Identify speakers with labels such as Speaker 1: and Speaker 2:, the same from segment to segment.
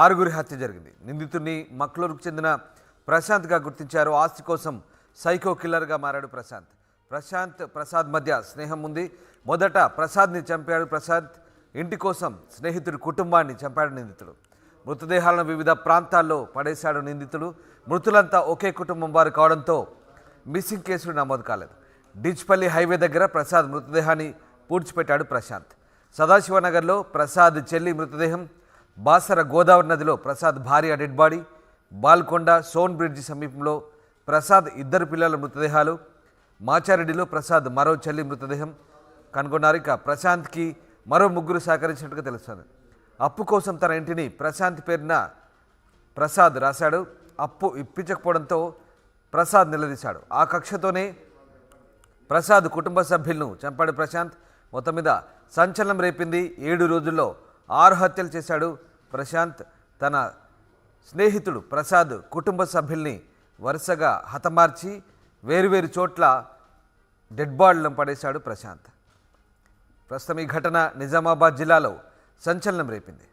Speaker 1: ఆరుగురి హత్య జరిగింది. నిందితుడిని మక్లూరుకు చెందిన ప్రశాంత్గా గుర్తించారు. ఆస్తి కోసం సైకో కిల్లర్గా మారాడు ప్రశాంత్. ప్రసాద్ మధ్య స్నేహం ఉంది. మొదట ప్రసాద్ని చంపాడు ప్రశాంత్. ఇంటి కోసం స్నేహితుడి కుటుంబాన్ని చంపాడు నిందితుడు. మృతదేహాలను వివిధ ప్రాంతాల్లో పడేశాడు నిందితుడు. మృతులంతా ఒకే కుటుంబం వారు కావడంతో మిస్సింగ్ కేసులు నమోదు కాలేదు. డిచ్పల్లి హైవే దగ్గర ప్రసాద్ మృతదేహాన్ని పూడ్చిపెట్టాడు ప్రశాంత్. సదాశివనగర్లో ప్రసాద్ చెల్లి మృతదేహం, బాసర గోదావరి నదిలో ప్రసాద్ భార్య డెడ్ బాడీ, బాల్కొండ సోన్ బ్రిడ్జి సమీపంలో ప్రసాద్ ఇద్దరు పిల్లల మృతదేహాలు, మాచారెడ్డిలో ప్రసాద్ మరో చెల్లి మృతదేహం కనుగొన్నారు. ఇక ప్రశాంత్కి మరో ముగ్గురు సహకరించినట్టుగా తెలుస్తుంది. అప్పు కోసం తన ఇంటిని ప్రశాంత్ పేరున ప్రసాద్ రాశాడు. అప్పు ఇప్పించకపోవడంతో ప్రసాద్ నిలదీశాడు. ఆ కక్షతోనే ప్రసాద్ కుటుంబ సభ్యులను చంపాడు ప్రశాంత్. మొత్తం మీద సంచలనం రేపింది. 7 రోజుల్లో 6 హత్యలు చేశాడు ప్రశాంత్. తన స్నేహితుడు ప్రసాద్ కుటుంబ సభ్యుల్ని వరుసగా హతమార్చి వేరువేరు చోట్ల డెడ్ బాడీలను పడేశాడు ప్రశాంత్. ప్రస్తుతం ఈ ఘటన నిజామాబాద్ జిల్లాలో సంచలనం రేపింది.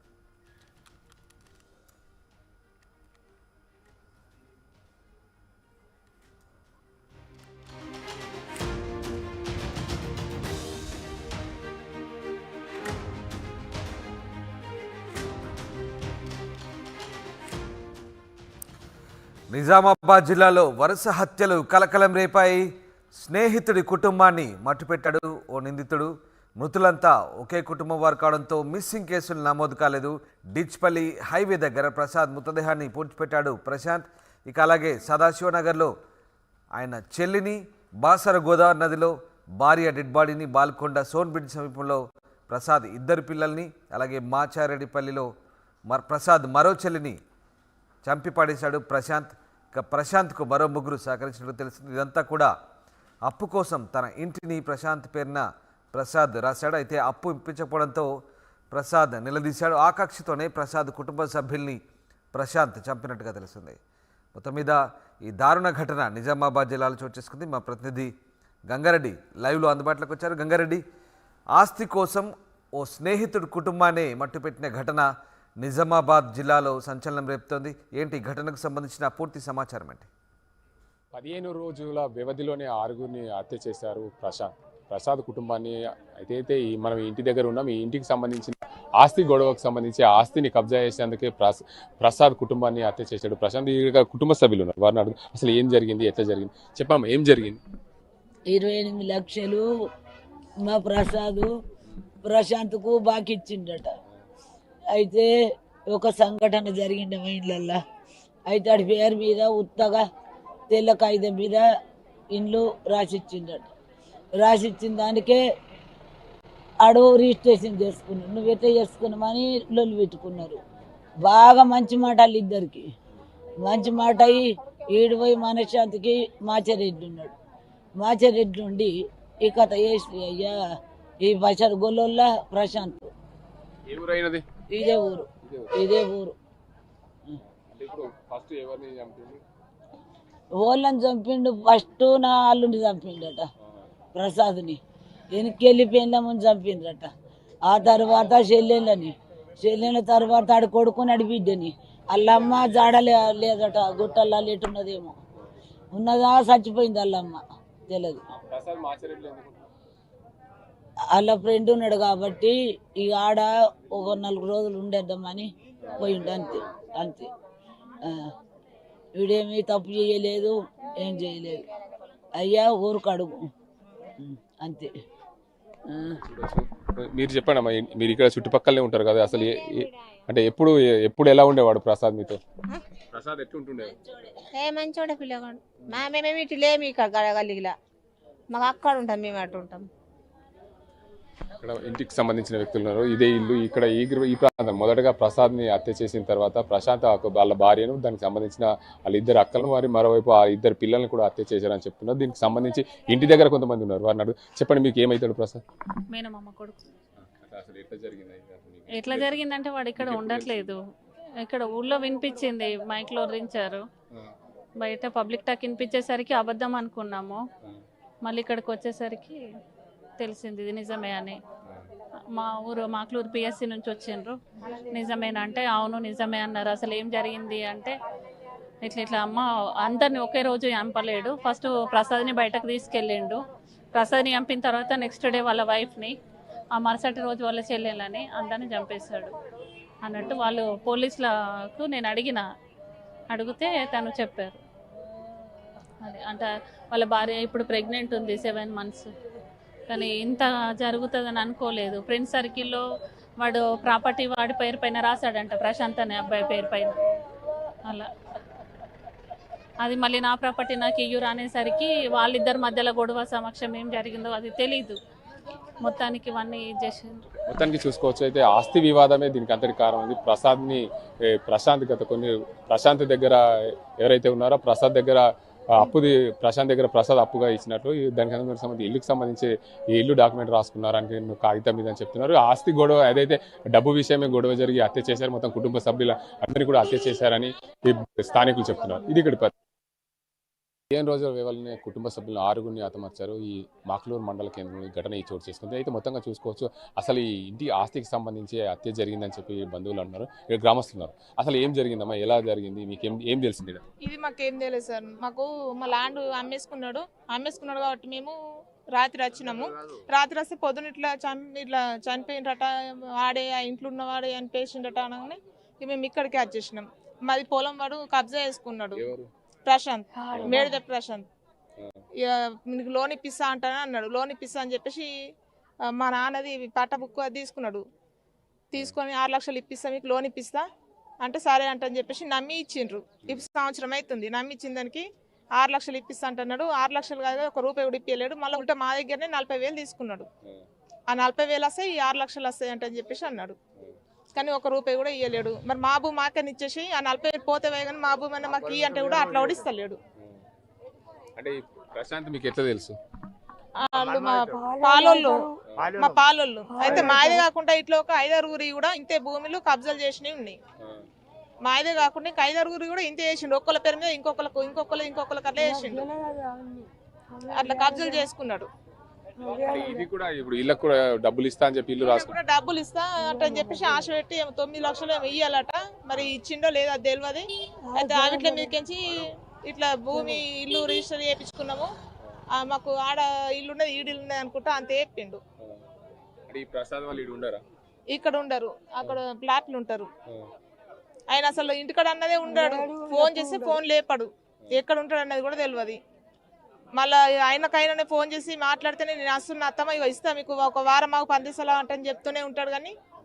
Speaker 1: నిజామాబాద్ జిల్లాలో వరుస హత్యలు కలకలం రేపాయి. స్నేహితుడి కుటుంబాన్ని మట్టుపెట్టాడు ఓ నిందితుడు. మృతులంతా ఒకే కుటుంబం వారు కావడంతో మిస్సింగ్ కేసులు నమోదు కాలేదు. డిచ్పల్లి హైవే దగ్గర ప్రసాద్ మృతదేహాన్ని పూడ్చిపెట్టాడు ప్రశాంత్. ఇక అలాగే సదాశివనగర్లో ఆయన చెల్లిని, బాసర గోదావరి నదిలో భార్య డెడ్ బాడీని, బాల్కొండ సోన్ బ్రిడ్జ్ సమీపంలో ప్రసాద్ ఇద్దరు పిల్లల్ని, అలాగే మాచారెడ్డిపల్లిలో ప్రసాద్ మరో చెల్లిని చంపి పడేశాడు ప్రశాంత్. ఇక ప్రశాంత్కు మరో ముగ్గురు సహకరించినట్టు తెలుస్తుంది. ఇదంతా కూడా అప్పు కోసం తన ఇంటిని ప్రశాంత్ పేరున ప్రసాద్ రాశాడు. అయితే అప్పు ఇప్పించకపోవడంతో ప్రసాద్ నిలదీశాడు. ఆ కక్షతోనే ప్రసాద్ కుటుంబ సభ్యుల్ని ప్రశాంత్ చంపినట్టుగా తెలుస్తుంది. మొత్తం మీద ఈ దారుణ ఘటన నిజామాబాద్ జిల్లాలో చోటు చేసుకుంది. మా ప్రతినిధి గంగారెడ్డి లైవ్లో అందుబాటులోకి వచ్చారు. గంగారెడ్డి, ఆస్తి కోసం ఓ స్నేహితుడు కుటుంబాన్ని మట్టుపెట్టిన ఘటన నిజామాబాద్ జిల్లాలో సంచలనం రేపుతోంది. ఏంటి ఘటనకు సంబంధించిన పూర్తి సమాచారం ఏంటి?
Speaker 2: 15 రోజుల వ్యవధిలోనే 6గురిని హత్య చేశారు ప్రసాద్ కుటుంబాన్ని. అయితే మనం ఇంటి దగ్గర ఉన్నాం. ఈ ఇంటికి సంబంధించిన ఆస్తి గొడవకు సంబంధించి ఆస్తిని కబ్జా చేసేందుకే ప్రసాద్ కుటుంబాన్ని హత్య చేశాడు ప్రశాంత్. ఇక్కడ కుటుంబ సభ్యులు ఉన్నారు, వారిని అడుగు అసలు ఏం జరిగింది, ఎట్లా జరిగింది చెప్పమ్మా, ఏం జరిగింది?
Speaker 3: 28 లక్షలు మా ప్రశాంత్కు బాకీ ఇచ్చిండట. అయితే ఒక సంఘటన జరిగింది మా ఇళ్ళల్లో. అయితే ఆడి పేరు మీద ఉత్తగా తెల్ల కాగితం మీద ఇండ్లు రాసిచ్చిండట. రాసిచ్చిన దానికే అడవు రిజిస్ట్రేషన్ చేసుకున్నాడు. నువ్వు ఎట్లా చేసుకున్నామని లొల్లు పెట్టుకున్నారు. బాగా మంచి మాటలు ఇద్దరికి. మంచి మాట అయ్యి ఏడుపోయి మనశ్శాంతికి మాచారెడ్డి ఉన్నాడు. మాచారెడ్డి నుండి ఈ కథ వేసి అయ్యా ఈ బసర్ గొల్లోళ్ళ ప్రశాంత్ ఇదే ఊరు. ఓళ్ళని చంపిండు. ఫస్ట్ నా అల్లుని చంపిండట ప్రసాద్ని. వెనకెళ్ళి పెళ్ళమని చంపిండ్రట. ఆ తర్వాత చెల్లెళ్ళ తర్వాత ఆడు కొడుకుని అడి బిడ్డని. వాళ్ళమ్మ లేదట, గుట్టల్లా లేటున్నదేమో. ఉన్నదా చచ్చిపోయింది వాళ్ళమ్మ తెలియదు. వాళ్ళ ఫ్రెండ్ ఉన్నాడు కాబట్టి ఇక ఆడ ఒక 4 రోజులు ఉండేద్దామని పోయిండు. అంతే. వీడేమీ తప్పు చేయలేదు, ఏం చేయలేదు. అయ్యా ఊరికి అడుగు అంతే.
Speaker 2: మీరు చెప్పండి అమ్మా, మీరు ఇక్కడ చుట్టుపక్కలనే ఉంటారు కదా, అసలు అంటే ఎప్పుడు ఎలా ఉండేవాడు ప్రసాద్ మీతో? ప్రసాద్ ఎట్లుంటుండే?
Speaker 4: మంచోడే పిల్లగాడు. మేమేమి ఇటు లేము ఇక్కడ గల్లీలా, మాకు అక్కడ ఉంటాం, మేము అటు ఉంటాం.
Speaker 2: ఇక్కడ ఇంటికి సంబంధించిన వ్యక్తులు ఉన్నారు. ఇదే ఇల్లు, ఇక్కడ ఈ ప్రాంతం. మొదటగా ప్రసాద్ని హత్య చేసిన తర్వాత ప్రశాంత్ వాళ్ళ భార్యను, దానికి సంబంధించిన వాళ్ళ ఇద్దరు అక్కలను, వారి మరోవైపు ఆ ఇద్దరు పిల్లల్ని కూడా హత్య చేశారని చెప్తున్నారు. దీనికి సంబంధించి ఇంటి దగ్గర కొంతమంది ఉన్నారు, వారిని అడుగు. చెప్పండి, మీకు ఏమవుతాడు ప్రసాద్?
Speaker 5: మేనమామ కొడుకు. ఎట్లా జరిగిందంటే వాడు ఇక్కడ ఉండట్లేదు. ఇక్కడ ఊళ్ళో వినిపించింది, మైక్ లో రించారు. బయట పబ్లిక్ టాక్ వినిపించేసరికి అబద్ధం అనుకున్నాము. మళ్ళీ ఇక్కడికి వచ్చేసరికి తెలిసింది ఇది నిజమే అని. మా ఊరు మాక్లూరు పిఎస్సి నుంచి వచ్చిండ్రు, నిజమేనా అంటే అవును నిజమే అన్నారు. అసలు ఏం జరిగింది అంటే ఇట్లా అమ్మ అందరిని ఒకే రోజు చంపలేడు, ఫస్ట్ ప్రసాద్ని బయటకు తీసుకెళ్ళిండు, ప్రసాద్ని చంపిన తర్వాత నెక్స్ట్ డే వాళ్ళ వైఫ్ని, ఆ మరుసటి రోజు వాళ్ళ చెల్లెలని అందరిని చంపేశాడు అన్నట్టు వాళ్ళు పోలీసులకు నేను అడిగితే తను చెప్పారు. అది అంటే వాళ్ళ భార్య ఇప్పుడు ప్రెగ్నెంట్ ఉంది 7 months. కానీ ఇంత జరుగుతుందని అనుకోలేదు. ఫ్రెండ్ సర్కిల్లో వాడు ప్రాపర్టీ వాడి పేరు పైన రాశాడంట, ప్రశాంత్ అనే అబ్బాయి పేరు పైన. అలా అది మళ్ళీ నా ప్రాపర్టీ నాకు ఇయ్యూరు అనేసరికి వాళ్ళిద్దరి మధ్యలో గొడవ సమక్షం ఏం జరిగిందో అది తెలీదు. మొత్తానికి ఇవన్నీ చేసింది.
Speaker 2: మొత్తానికి చూసుకోవచ్చు అయితే ఆస్తి వివాదమే దీనికి అంతటి కారణం ఉంది. ప్రశాంత్ దగ్గర ఎవరైతే ఉన్నారో ప్రసాద్ దగ్గర ప్రశాంత్ దగ్గర ప్రసాద్ అప్పుగా ఇచ్చినట్లు దానికి సంబంధించి ఇల్లుకి సంబంధించి ఈ ఇల్లు డాక్యుమెంట్ రాసుకున్నారని కాగితం మీద అని చెప్తున్నారు. ఆస్తి గొడవ ఏదైతే డబ్బు విషయమే గొడవ జరిగి హత్య చేశారు, మొత్తం కుటుంబ సభ్యుల అందరినీ కూడా హత్య చేశారని స్థానికులు చెప్తున్నారు. ఇది ఇక్కడ 15 రోజుల వ్యవధిలోనే కుటుంబ సభ్యులను 6గురిని హతమార్చారు. ఈ మాక్లూరు మండల కేంద్రంలో ఈ ఘటన చోటు చేసుకుంది. అయితే మొత్తంగా చూసుకోవచ్చు అసలు ఈ ఇంటి ఆస్తికి సంబంధించి హత్య జరిగిందని చెప్పి బంధువులు అంటున్నారు, ఇక్కడ గ్రామస్తున్నారు. అసలు ఏం జరిగిందమ్మా, ఎలా జరిగింది, మీకు ఏం తెలిసింది?
Speaker 6: ఇది మాకేం తెలియదు సార్. మాకు మా ల్యాండ్ అమ్మేసుకున్నాడు కాబట్టి మేము రాత్రి వచ్చినాము. రాత్రి వస్తే పొద్దున ఇట్లా చనిపోయినట, వాడే ఆ ఇంట్లో ఉన్నవాడే చనిపోయిండట అనగానే మేము ఇక్కడికి వచ్చేసినాం. మాది పొలం వాడు కబ్జా చేసుకున్నాడు, ప్రశాంత్, మేడిద ప్రశాంత్. ఇక మీకు లోన్ ఇప్పిస్తా అంటానే అన్నాడు. లోన్ ఇప్పిస్తా అని చెప్పేసి మా నాన్నది పట్ట బుక్ అది తీసుకొని 6 లక్షలు ఇప్పిస్తా, మీకు లోన్ ఇప్పిస్తా అంటే సరే అంటని చెప్పేసి నమ్మి ఇచ్చిండ్రు. ఇప్పుడు సంవత్సరం అవుతుంది నమ్మి ఇచ్చిన దానికి 6 లక్షలు ఇప్పిస్తా అంటున్నాడు. 6 లక్షలు కాదు, 1 రూపాయి కూడా ఇప్పలేడు. మళ్ళీ ఉంటే మా దగ్గరనే 40,000 తీసుకున్నాడు. ఆ 40,000 వస్తాయి, ఈ 6 లక్షలు వస్తాయి అంటని చెప్పేసి అన్నాడు. కానీ 1 రూపాయి కూడా ఇవ్వలేడు. మరి మా భూమి మాకని ఇచ్చేసి ఆ 40,000 పోతే కానీ మా భూమి అన్న మాకు ఇయ్యి అంటే కూడా అట్లా ఓడిస్తలేడు.
Speaker 2: అంటే ప్రశాంత్ మీకు ఎట్లా తెలుసు?
Speaker 6: మా పాలోళ్ళు అయితే మాదే కాకుండా ఇట్లా ఒక 5-6 కూడా ఇంతే భూములు కబ్జాలు చేసినవి ఉన్నాయి. మాదే కాకుండా ఇంకా 5-6 కూడా ఇంతే చేసిండు. ఒక్కళ్ళ పేరు మీద ఇంకొకళ్ళకి అట్లా చేసిండు. అట్లా కబ్జాలు చేసుకున్నాడు.
Speaker 2: ఇది కూడా ఇప్పుడు ఇళ్ళకు కూడా డబ్బులు ఇస్తా అని చెప్పి ఇల్లు రాసుకున్నాడు.
Speaker 6: డబ్బులు ఇస్తా అంటని చెప్పేసి ఆశ పెట్టి 9 లక్షలు ఇయ్యాలట. మరి ఇచ్చిండో లేదో అది తెలియదు. అయితే ఆవిట్ల మీదకించి ఇట్లా భూమి ఇల్లు రిజిస్టర్ చేయించుకున్నాము, మాకు ఆడ ఇల్లున్నది ఈడిల్లు ఉన్నది అనుకుంటా అంతే చెప్పిండు. ఇక్కడ ఉండరు, అక్కడ ప్లాట్లు ఉంటారు. ఆయన అసలు ఇంటికాడ అన్నదే ఉండాడు. ఫోన్ చేస్తే ఫోన్ లేపాడు, ఎక్కడ ఉంటాడు అన్నది కూడా తెలియదు. మళ్ళీ ఆయనకైనా ఫోన్ చేసి మాట్లాడితేనే నేను వస్తున్నా అత్తమ్మ ఇక ఇస్తా మీకు 1 వారం మాకు 10 దివసాలు అంటని చెప్తూనే ఉంటాడు.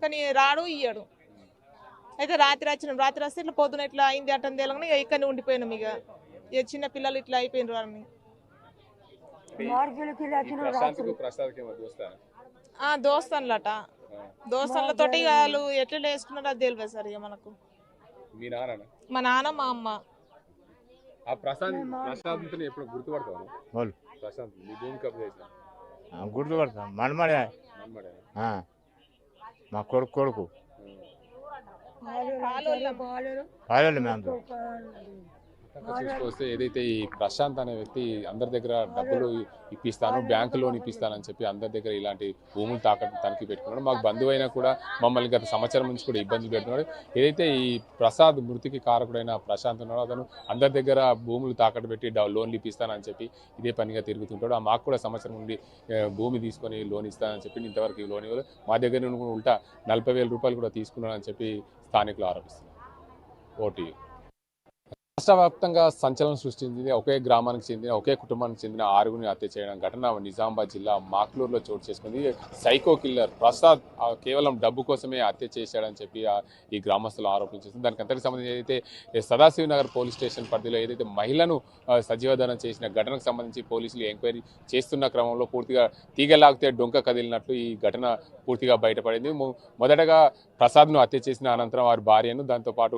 Speaker 6: కానీ రాడు ఇయ్యాడు. అయితే రాత్రి వస్తే ఇట్లా పొద్దున ఇట్లా అయింది అంటని తెలియని ఇక ఇక్కడనే ఉండిపోయినాం. ఇక చిన్న పిల్లలు ఇట్లా అయిపోయినారు అని దోస్తానులట. దోస్తానులతోటి వాళ్ళు ఎట్లా వేసుకున్నారో అది తెలియదు సార్. ఇక మనకు మా నాన్న మా అమ్మ
Speaker 7: గుర్తుపడతాం. మనమడే మా కొడుకు పాలోళ్ళు మేము.
Speaker 2: చూసుకొస్తే ఏదైతే ఈ ప్రశాంత్ అనే వ్యక్తి అందరి దగ్గర డబ్బులు ఇప్పిస్తాను, బ్యాంకు లోన్ ఇప్పిస్తానని చెప్పి అందరి దగ్గర ఇలాంటి భూములు తనిఖీ పెట్టుకున్నాడు. మాకు బంధువు అయినా కూడా మమ్మల్ని గత సంవత్సరం నుంచి కూడా ఇబ్బందులు పెడుతున్నాడు. ఏదైతే ఈ ప్రసాద్ మృతికి కారకుడైన ప్రశాంత్ ఉన్నాడో అతను అందరి దగ్గర భూములు తాకట్టు పెట్టి లోన్లు ఇప్పిస్తానని చెప్పి ఇదే పనిగా తిరుగుతుంటాడు. మాకు కూడా సంవత్సరం నుండి భూమి తీసుకొని లోన్ ఇస్తానని చెప్పి ఇంతవరకు లోన్ ఇవ్వలేదు. మా దగ్గర నుండి ఉల్టా 40,000 రూపాయలు కూడా తీసుకున్నానని చెప్పి స్థానికులు ఆరోపిస్తున్నారు. ఓటీ రాష్ట్ర వ్యాప్తంగా సంచలనం సృష్టించింది. ఒకే గ్రామానికి చెందిన ఒకే కుటుంబానికి చెందిన 6గురిని హత్య చేయడం ఘటన నిజామాబాద్ జిల్లా మాక్లూరులో చోటు చేసుకుంది. సైకో కిల్లర్ ప్రసాద్ కేవలం డబ్బు కోసమే హత్య చేశాడని చెప్పి ఈ గ్రామస్తులు ఆరోపించారు. దానికి అంతటికి సంబంధించి ఏదైతే సదాశివ్ నగర్ పోలీస్ స్టేషన్ పరిధిలో ఏదైతే మహిళను సజీవదనం చేసిన ఘటనకు సంబంధించి పోలీసులు ఎంక్వైరీ చేస్తున్న క్రమంలో పూర్తిగా తీగలాగితే డొంక కదిలినట్లు ఈ ఘటన పూర్తిగా బయటపడింది. మొదటగా ప్రసాద్ను హత్య చేసిన అనంతరం వారి భార్యను దాంతోపాటు